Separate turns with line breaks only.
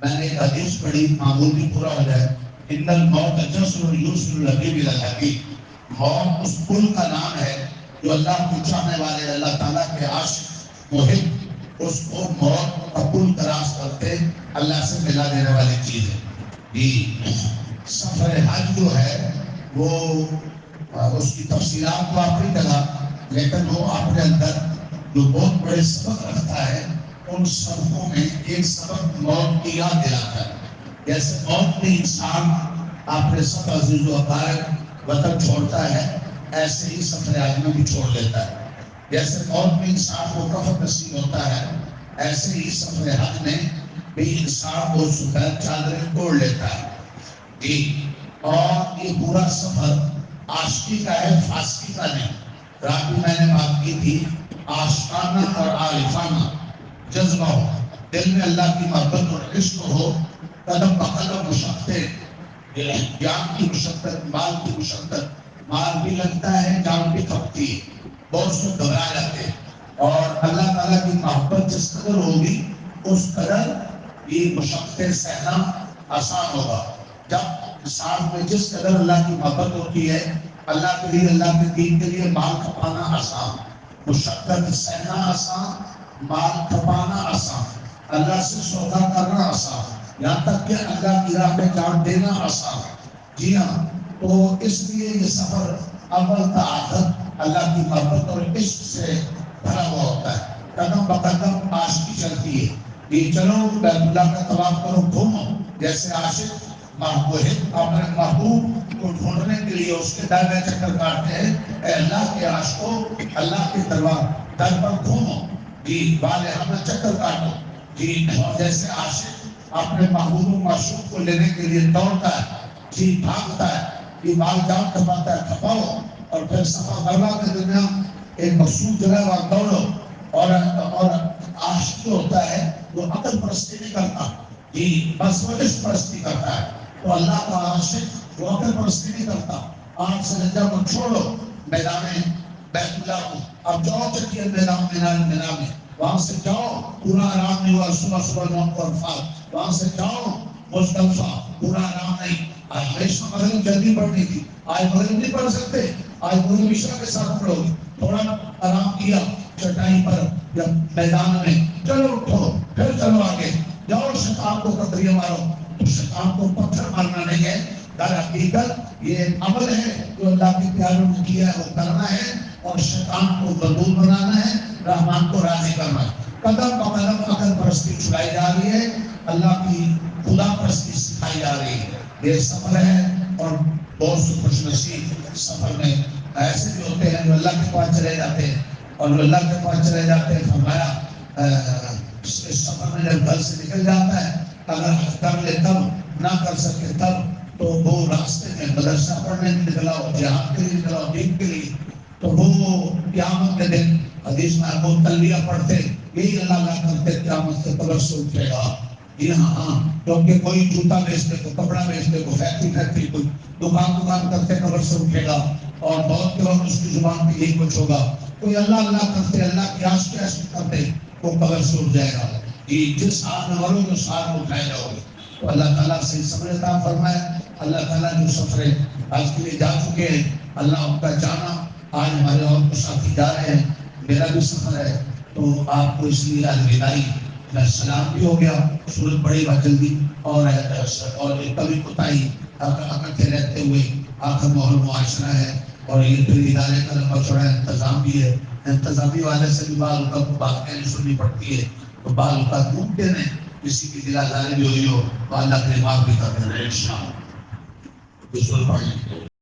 میں نے ایک حدیث پڑھی، معمول بھی پورا ہو جائے، ان الموت جسر یوسر الحبیب الحبیب، موت اس پل کا نام ہے جو اللہ کو چاہنے والے، اللہ تعالیٰ کے عاشق محب اس کو موت کا پل کراس کرتے اللہ سے ملا دینے والی چیز ہے. سفر حج جو ہے وہ اس کی تفصیلات تو آپ نہیں لگا، لیکن وہ اپنے اندر جو بہت بڑے سبق رکھتا ہے، ان سبقوں میں ایک سبق موت کی یاد دلاتا ہے. جیسے موت میں انسان اپنے سب عزیز و اقارب وطن چھوڑتا ہے، ایسے ہی سفر حج میں بھی چھوڑ لیتا ہے. جیسے موت میں انسان کو کفن نصیب ہوتا ہے، ایسے ہی سفر حج میں بھی انسان کو سفید چادریں توڑ لیتا ہے. اور یہ پورا سفر عاشقی کا ہے، فاسقی کا نہیں. رات بھی میں نے بات کی تھی، عاشقانہ اور عارفانہ جذبہ ہو، دل میں اللہ کی محبت اور عشق ہو، قدم بقدم مشقتیں، جان کی مشقت، مال کی مشقت، مال بھی لگتا ہے، جان بھی کھپتی ہے، بہت سے گھبرا جاتے ہیں. اور اللہ تعالیٰ کی محبت جس قدر ہوگی اس قدر یہ مشقتیں سہنا آسان ہوگا. جب انسان میں جس قدر اللہ کی محبت ہوتی ہے، اللہ کے لیے، اللہ کے دین کے لیے مال کھپانا آسان، مشقت سہنا آسان، مال کھپانا آسان، اللہ سے سودا کرنا آسان، یہاں تک کہ اللہ کی راہ میں جان دینا آسان. جی ہاں، تو اس لیے یہ سفر اول تا آخر اللہ کی محبت اور عشق سے بھرا ہوا ہوتا ہے. قدم بقدم عاشقی چلتی ہے. یہ چلو بیت اللہ کا طواف کرو، گھومو، جیسے عاشق محبوب اپنے محبوب کو ڈھونڈنے کے لیے اس کے در میں چکر کاٹتے ہیں. اے اللہ کے عاشقوں، اللہ کے دربار در پر گھومو، جی والے ہمیں چکر کاٹو. جی جیسے عاشق اپنے محبوب و معشوق کو لینے کے لیے دوڑتا ہے، جی بھاگتا ہے، یہ مال جان کھپاتا ہے، کھپاؤ، اور پھر صفا مروا کے درمیان ایک مقصود جگہ وہاں دوڑو. اور عاشق جو ہوتا ہے وہ عقل پرستی نہیں کرتا، جی بس وجش پرستی کرتا ہے. تو اللہ کا عاشق وہ عقل پرستی نہیں کرتا. آنکھ سے لجا کو چھوڑو، میدان بیت اللہ کو اب جاؤ، چکیے میدان مینا میں، وہاں سے جاؤ، پورا آرام نہیں ہوا، صبح صبح 9 کو عرفات، وہاں سے جاؤ مزدلفہ، پورا آرام نہیں. آج ہمیشہ مغرب جلدی پڑھنی تھی، آج مغرب نہیں پڑھ سکتے، آج مغرب عشاء کے ساتھ پڑھو گے. تھوڑا آرام کیا چٹائی پر یا میدان میں، چلو اٹھو، پھر چلو آگے جاؤ، شیطان کو کتریاں مارو. تو شیطان کو پتھر مارنا نہیں ہے، در حقیقت یہ عمل ہے جو اللہ کے پیاروں نے کیا ہے وہ کرنا ہے، اور شیطان کو غلول بنانا ہے، رحمان کو راضی کرنا ہے. قدم بقدم عقل پرستی چھڑائی جا رہی ہے، اللہ کی خدا پرستی سکھائی جا رہی ہے. یہ سفر ہے، اور بہت سے خوش نصیب سفر میں ایسے بھی ہوتے ہیں جو اللہ کے پاس چلے جاتے ہیں، اور جو اللہ کے پاس چلے جاتے ہیں. فرمایا اس سفر میں جب گھر سے نکل جاتا ہے، اگر کر لے تب، نہ کر سکے تب، تو وہ راستے میں مدرسہ پڑھنے نکلا ہو، جہاد کے لیے نکلا ہو، دین کے لیے، تو وہ قیامت کے دن حدیث میں وہ تلبیہ پڑھتے، یہی اللہ کرتے، قیامت سے قبر سے اٹھے گا. جی ہاں، کیونکہ کوئی جوتا بیچتے، کوئی کپڑا بیچتے، کوئی فیکٹری، کوئی دکان کرتے، قبر سے اٹھے گا. اور بہت کے وقت اس کی زبان پہ یہی کچھ ہوگا. کوئی اللہ کرتے، اللہ کی عاشق کرتے، وہ قبر سے اٹھ جائے گا. جی جس حال میں مرو گے اس حال میں اٹھائے جاؤ گے. تو اللہ تعالیٰ سے صبر عطا فرمائے. اللہ تعالیٰ جو سفر آج کے لیے جا چکے ہیں، اللہ ان کا جانا، آج ہمارے اور کو ساتھی جا رہے ہیں، میرا بھی سفر ہے، تو آپ کو اس لیے الوداعی میں سلام بھی ہو گیا. سورج بڑی بات جلدی اور کبھی کوتاہی اکٹھے رہتے ہوئے آخر ماحول معاشرہ ہے، اور یہ پھر ادارے کا لمبا چوڑا انتظام بھی ہے. انتظامی والے سے بھی بعض اوقات بات کہنی سننی پڑتی ہے، تو بعض اوقات ممکن ہے کسی کی دل آزاری بھی ہوئی ہو، تو اللہ کے معاف بھی کر دینا انشاءاللہ.